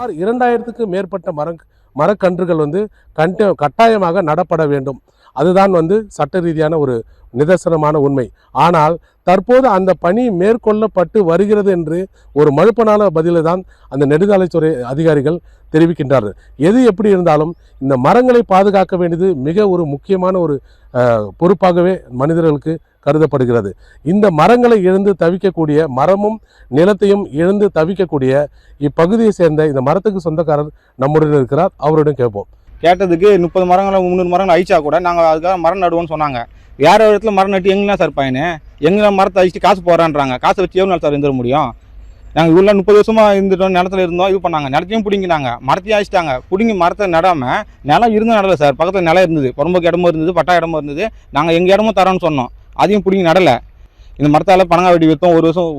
சுமார் 2000க்கு மேற்பட்ட மரக்கன்றுகள் கட்டாயமாக நடப்பட வேண்டும். அதுதான் சட்ட ரீதியான ஒரு நிதர்சனமான உண்மை. ஆனால் தற்போது அந்த பணி மேற்கொள்ளப்பட்டு வருகிறது என்று ஒரு மழுப்பனான பதிலை தான் அந்த நெடுஞ்சாலைத்துறை அதிகாரிகள் தெரிவிக்கின்றார்கள். எது எப்படி இருந்தாலும் இந்த மரங்களை பாதுகாக்க வேண்டியது மிக ஒரு முக்கியமான ஒரு பொறுப்பாகவே மனிதர்களுக்கு கருதப்படுகிறது. இந்த மரங்களை இழந்து தவிக்கக்கூடிய, மரமும் நிலத்தையும் இழந்து தவிக்கக்கூடிய இப்பகுதியை சேர்ந்த இந்த மரத்துக்கு சொந்தக்காரர் நம்முடன் இருக்கிறார். அவருடன் கேட்போம். கேட்டதுக்கு 30 மரங்களை 300 மரங்கள் அழிச்சா கூட நாங்கள் அதுக்காக மரம் நடுவோம்னு சொன்னாங்க. வேற ஒரு இடத்துல மரம் நட்டு எங்கன்னா சார் பையனு எங்கே மரத்தை அழிச்சிட்டு காசு போகிறான்றாங்க. காசை வச்சு எவ்வளோ நாள் சார் இருந்துட முடியும்? நாங்கள் இவ்வளோ 30 வருஷமாக இருந்துட்டோம், நிலத்துல இருந்தோம், இது பண்ணாங்க. நிலத்தையும் பிடிங்கினாங்க, மரத்தையும் அழிச்சிட்டாங்க. பிடிங்கி மரத்தை நடாமல் நிலம் இருந்தும் நடலை சார். பக்கத்தில் நிலம் இருந்தது, புறம்போக்கு இடமும் இருந்தது, பட்டா இடமும் இருந்தது. நாங்கள் எங்கள் இடமும் தரோன்னு சொன்னோம், அதையும் பிடிங்கி நடலை. இந்த மரத்தால் பணங்காய் வெட்டி விற்றோம்.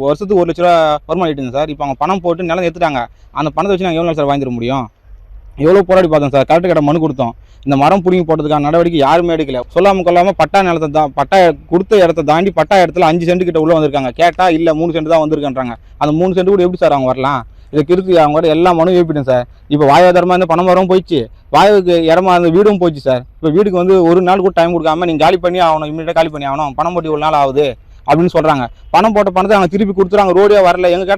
வருஷத்துக்கு 1 லட்ச ரூபா வருமானம் ஆகிட்டு சார். இப்போ அவங்க பணம் போட்டு நிலம் எடுத்துட்டாங்க. அந்த பணத்தை வச்சு நாங்கள் எவ்வளோ நாள் சார் வாங்கிட முடியும்? எவ்வளோ போராடி பார்த்தோம் சார். கலெக்டர் கிட்ட மனு கொடுத்தோம். இந்த மரம் பிடிங்கி போட்டதுக்கான நடவடிக்கை யாருமே எடுக்கல. சொல்லாமல் கொள்ளாமல் பட்டா நிலத்தை தான், பட்டா கொடுத்த இடத்த தாண்டி பட்டா இடத்துல 5 சென்ட் கிட்ட உள்ளே வந்திருக்காங்க. கேட்டால் இல்லை 3 சென்ட் தான் வந்திருக்கான்றாங்க. அந்த 3 சென்ட் கூட எப்படி சார் அவங்க வரலாம்? இதை கிருத்தி அவங்க கூட எல்லா மனுவும் எழுப்பிட்டேன் சார். இப்போ வாயாதாரமாக இந்த பணம் வரும் போயிடுச்சு, வாயுக்கு இடமா அந்த வீடும் போயிடுச்சு சார். இப்போ வீட்டுக்கு ஒரு நாள் கூட டைம் கொடுக்காம நீங்கள் காலி பண்ணி ஆகணும், இமீடியட்டாக காலி பண்ணி ஆகணும், பணம் போட்டு 1 நாள் ஆகுது அப்படின்னு சொல்கிறாங்க. பணம் போட்ட பணத்தை அவங்க திருப்பி கொடுத்துறாங்க. ரோடே வரல. எங்கள்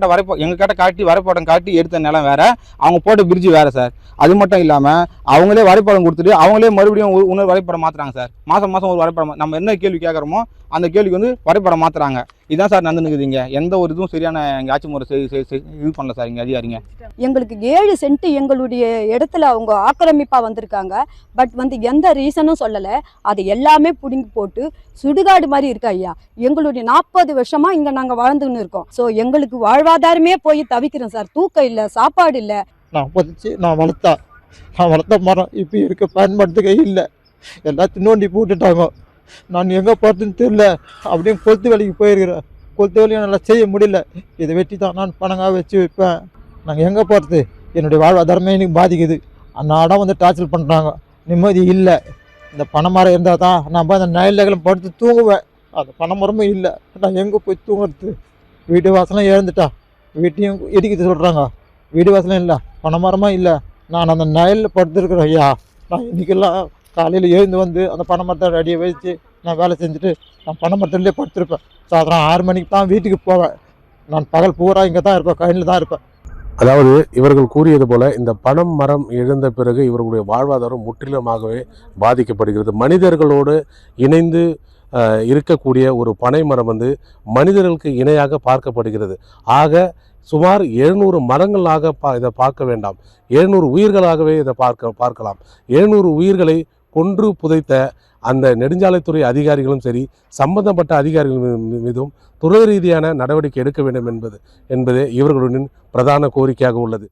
கேட்ட காட்டி வரைபடம் காட்டி எடுத்த நிலம் வேறு, அவங்க போட்ட பிரிட்ஜு வேறு சார். அது மட்டும் இல்லாமல் அவங்களே வரைபடம் கொடுத்துட்டு அவங்களே மறுபடியும் இன்னொரு வரைபடம் மாற்றுறாங்க சார். மாதம் ஒரு வரைபடம். நம்ம என்ன கேள்வி கேட்குறோமோ அந்த கேள்விக்கு வரைபடம் மாற்றுறாங்க. இதுதான் சார் நடந்துக்குதுங்க. எந்த ஒரு இதுவும் சரியான எங்கள் ஆட்சி முறை இது பண்ணல சார். இங்கே அதிகாரிங்க எங்களுக்கு 7 சென்ட் எங்களுடைய இடத்துல அவங்க ஆக்கிரமிப்பாக வந்திருக்காங்க. பட் எந்த ரீசனும் சொல்லலை. அது எல்லாமே பிடுங்கி போட்டு சுடுகாடு மாதிரி இருக்கா ஐயா. எங்களுடைய 40 வருஷமா இங்கே நாங்கள் வாழ்ந்துன்னு இருக்கோம். ஸோ எங்களுக்கு வாழ்வாதாரமே போய் தவிக்கிறோம் சார். தூக்கம் இல்லை, சாப்பாடு இல்லை. நான் பதிச்சு நான் வளர்த்த மரம் இப்போ இருக்க பயன்படுத்துக்கே இல்லை. எல்லாத்தையும் நோண்டி போட்டுட்டாங்க. நான் எங்கே போகிறதுன்னு தெரியல. அப்படியே கொளுத்து வேலைக்கு போயிருக்கிறேன். கொளுத்து வேலையை நல்லா செய்ய முடியல. இதை வெட்டி தான் நான் பணங்காக வச்சு வைப்பேன். நாங்கள் எங்கே போகிறது? என்னுடைய வாழ்வாதாரமே எனக்கு பாதிக்குது. அன்னாடம் டார்ச்சல் பண்ணுறாங்க. நிம்மதி இல்லை. இந்த பனைமரம் இருந்தால் தான் நான் அந்த நயல்களும் படுத்து தூங்குவேன். அந்த பனைமரமும் இல்லை. நான் எங்கே போய் தூங்குறது? வீட்டு வாசலாம் இழந்துட்டா, வீட்டையும் இடிக்கிறது சொல்கிறாங்க. வீடு வாசலும் இல்லை, பனைமரமும் இல்லை. நான் அந்த நயலில் படுத்துருக்குறேன் ஐயா. நான் இன்றைக்கெல்லாம் காலையில் எழுந்து அந்த பனைமரத்தை ரெடியை வச்சு நான் வேலை செஞ்சுட்டு நான் பனைமரத்துலேயே படுத்திருப்பேன். சாயந்தரம் 6 மணிக்கு தான் வீட்டுக்கு போவேன். நான் பகல் பூரா இங்கே தான் இருப்பேன், கையில் தான் இருப்பேன். அதாவது இவர்கள் கூறியது போல இந்த பனம் மரம் இழந்த பிறகு இவர்களுடைய வாழ்வாதாரம் முற்றிலுமாகவே பாதிக்கப்படுகிறது. மனிதர்களோடு இணைந்து இருக்கக்கூடிய ஒரு பனை மரம் மனிதர்களுக்கு இணையாக பார்க்கப்படுகிறது. ஆக சுமார் 700 மரங்களாக இதை பார்க்க வேண்டாம், 700 உயிர்களாகவே இதை பார்க்கலாம். 700 உயிர்களை கொன்று புதைத்த அந்த நெடுஞ்சாலைத்துறை அதிகாரிகளும் சரி, சம்பந்தப்பட்ட அதிகாரிகள் மீதும் துறை ரீதியான நடவடிக்கை எடுக்க வேண்டும் என்பதே இவர்களுடன் பிரதான கோரிக்கையாக உள்ளது.